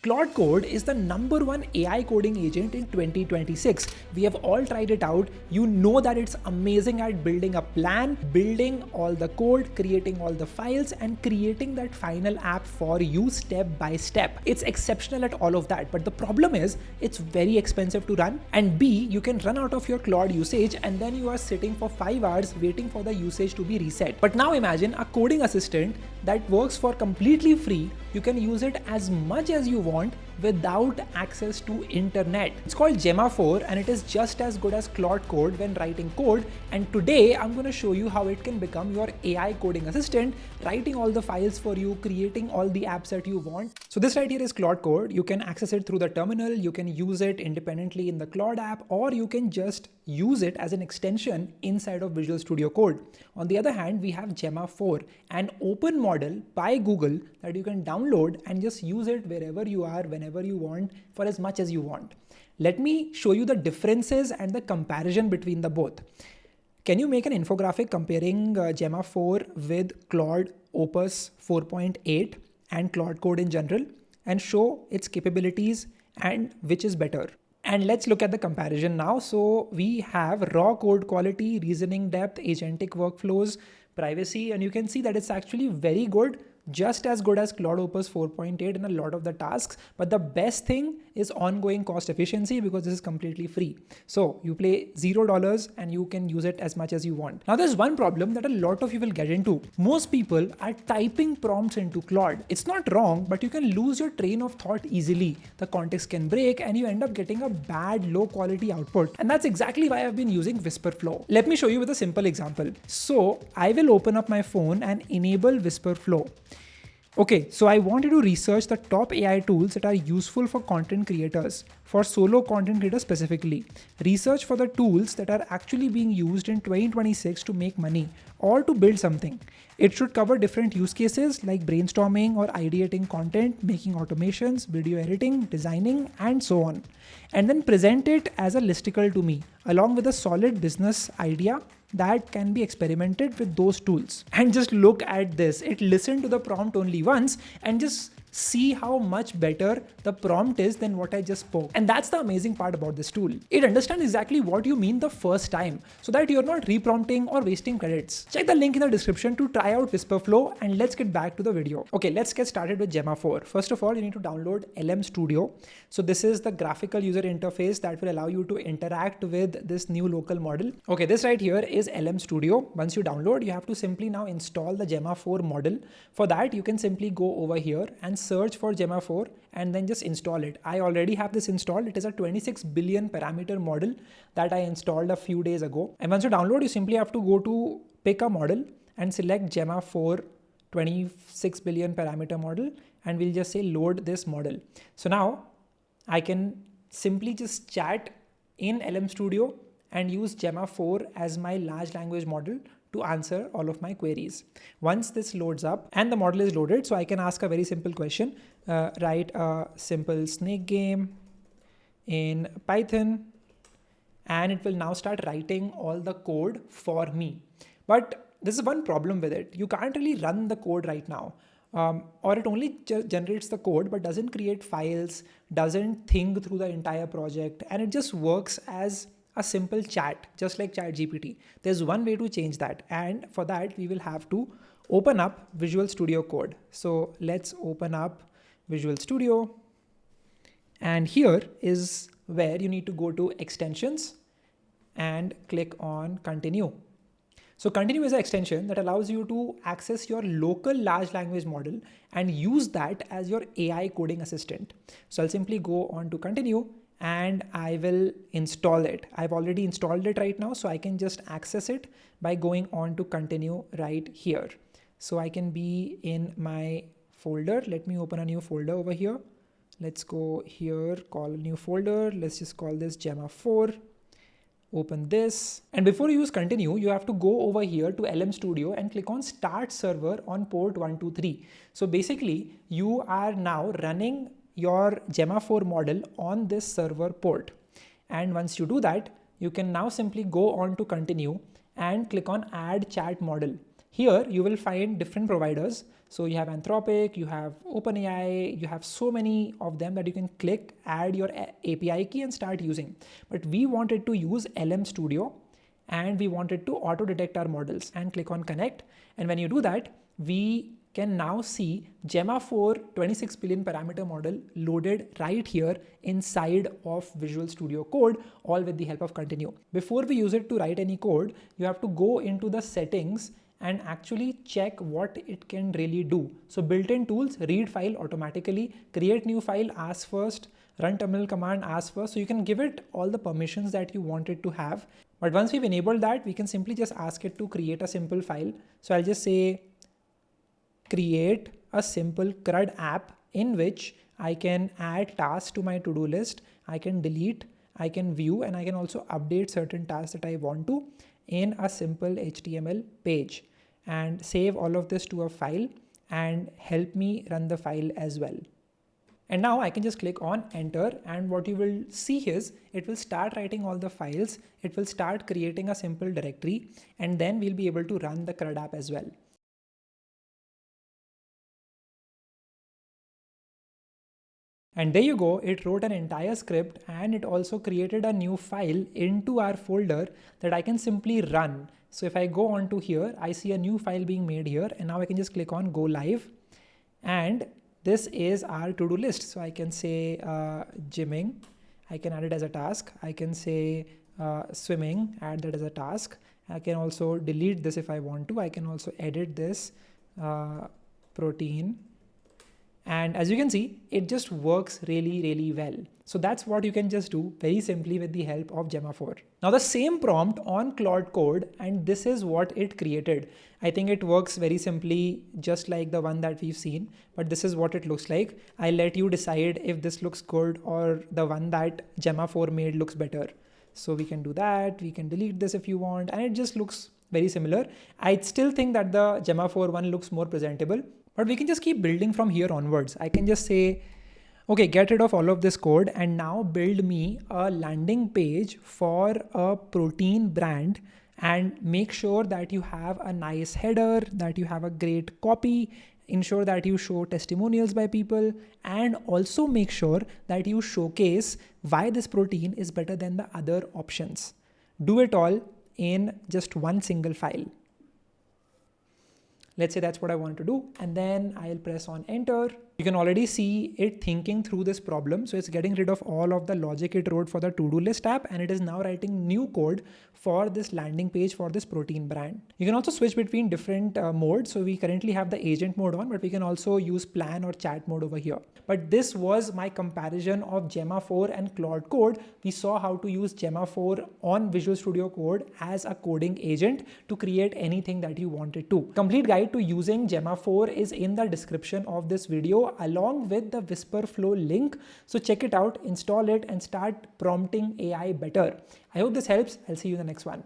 Claude Code is the #1 AI coding agent in 2026. We have all tried it out. You know that it's amazing at building a plan, building all the code, creating all the files, and creating that final app for you step by step. It's exceptional at all of that, but the problem is it's very expensive to run, and B, you can run out of your Claude usage and then you are sitting for 5 hours waiting for the usage to be reset. But now imagine a coding assistant that works for completely free. You can use it as much as you want without access to internet. It's called Gemma 4 and it is just as good as Claude Code when writing code, and today I'm going to show you how it can become your AI coding assistant, writing all the files for you, creating all the apps that you want. So this right here is Claude Code. You can access it through the terminal, you can use it independently in the Claude app, or you can just use it as an extension inside of Visual Studio Code. On the other hand, we have Gemma 4, an open model by Google that you can download and just use it wherever you are, whenever you want, for as much as you want. Let me show you the differences and the comparison between the both. Can you make an infographic comparing Gemma 4 with Claude Opus 4.8 and Claude Code in general and show its capabilities and which is better? And let's look at the comparison now. So we have raw code quality, reasoning depth, agentic workflows, privacy, and you can see that it's actually very good, just as good as Claude Opus 4.8 in a lot of the tasks. But the best thing is ongoing cost efficiency because this is completely free. So you pay $0 and you can use it as much as you want. Now there's one problem that a lot of you will get into. Most people are typing prompts into Claude. It's not wrong, but you can lose your train of thought easily. The context can break and you end up getting a bad, low quality output. And that's exactly why I've been using Wispr Flow. Let me show you with a simple example. So I will open up my phone and enable Wispr Flow. Okay, so I wanted to research the top AI tools that are useful for content creators, for solo content creators specifically. Research for the tools that are actually being used in 2026 to make money or to build something. It should cover different use cases like brainstorming or ideating content, making automations, video editing, designing, and so on. And then present it as a listicle to me, along with a solid business idea that can be experimented with those tools. And just look at this. It listened to the prompt only once and just see how much better the prompt is than what I just spoke. And that's the amazing part about this tool. It understands exactly what you mean the first time so that you're not reprompting or wasting credits. Check the link in the description to try out Wispr Flow, and let's get back to the video. Okay, let's get started with Gemma 4. First of all, you need to download LM Studio. So this is the graphical user interface that will allow you to interact with this new local model. Okay, this right here is LM Studio. Once you download, you have to simply now install the Gemma 4 model. For that, you can simply go over here and search for Gemma 4 and then just install it. I already have this installed. It is a 26 billion parameter model that I installed a few days ago. And once you download, you simply have to go to pick a model and select Gemma 4 26 billion parameter model, and we'll just say load this model. So now I can simply just chat in LM Studio and use Gemma 4 as my large language model to answer all of my queries. Once this loads up and the model is loaded, so I can ask a very simple question. Write a simple snake game in Python, and it will now start writing all the code for me. But this is one problem with it. You can't really run the code right now. Or it only generates the code but doesn't create files, doesn't think through the entire project, and it just works as a simple chat, just like ChatGPT. There's one way to change that, and for that we will have to open up Visual Studio Code. So let's open up Visual Studio, and here is where you need to go to extensions and click on continue. So continue is an extension that allows you to access your local large language model and use that as your AI coding assistant. So I'll simply go on to continue and I will install it. I've already installed it right now, so I can just access it by going on to continue right here. So I can be in my folder. Let me open a new folder over here. Let's go here, call a new folder. Let's just call this Gemma 4. Open this. And before you use continue, you have to go over here to LM Studio and click on start server on port 123. So basically you are now running your Gemma 4 model on this server port. And once you do that, you can now simply go on to continue and click on add chat model. Here you will find different providers. So you have Anthropic, you have OpenAI, you have so many of them that you can click, add your API key and start using. But we wanted to use LM Studio and we wanted to auto detect our models, and click on connect. And when you do that, we can now see Gemma 4 26 billion parameter model loaded right here inside of Visual Studio Code, all with the help of continue. Before we use it to write any code, you have to go into the settings and actually check what it can really do. So built-in tools, read file automatically, create new file, ask first, run terminal command, ask first. So you can give it all the permissions that you want it to have. But once we've enabled that, we can simply just ask it to create a simple file. So I'll just say, create a simple CRUD app in which I can add tasks to my to-do list. I can delete, I can view, and I can also update certain tasks that I want to in a simple HTML page, and save all of this to a file and help me run the file as well. And now I can just click on enter, and what you will see is it will start writing all the files. It will start creating a simple directory, and then we'll be able to run the CRUD app as well. And there you go, it wrote an entire script and it also created a new file into our folder that I can simply run. So if I go on to here, I see a new file being made here, and now I can just click on go live, and this is our to-do list. So I can say gymming, I can add it as a task. I can say swimming, add that as a task. I can also delete this if I want to. I can also edit this protein. And as you can see, it just works really, really well. So that's what you can just do very simply with the help of Gemma 4. Now the same prompt on Claude Code, and this is what it created. I think it works very simply, just like the one that we've seen, but this is what it looks like. I'll let you decide if this looks good or the one that Gemma 4 made looks better. So we can do that. We can delete this if you want, and it just looks very similar. I still think that the Gemma 4 one looks more presentable. But we can just keep building from here onwards. I can just say, okay, get rid of all of this code and now build me a landing page for a protein brand, and make sure that you have a nice header, that you have a great copy, ensure that you show testimonials by people, and also make sure that you showcase why this protein is better than the other options. Do it all in just one single file. Let's say that's what I want to do, and then I'll press on enter. You can already see it thinking through this problem. So it's getting rid of all of the logic it wrote for the to-do list app, and it is now writing new code for this landing page for this protein brand. You can also switch between different modes. So we currently have the agent mode on, but we can also use plan or chat mode over here. But this was my comparison of Gemma 4 and Claude Code. We saw how to use Gemma 4 on Visual Studio Code as a coding agent to create anything that you wanted to. Complete guide to using Gemma 4 is in the description of this video, along with the Wispr Flow link. So check it out, install it, and start prompting AI better. I hope this helps. I'll see you in the next one.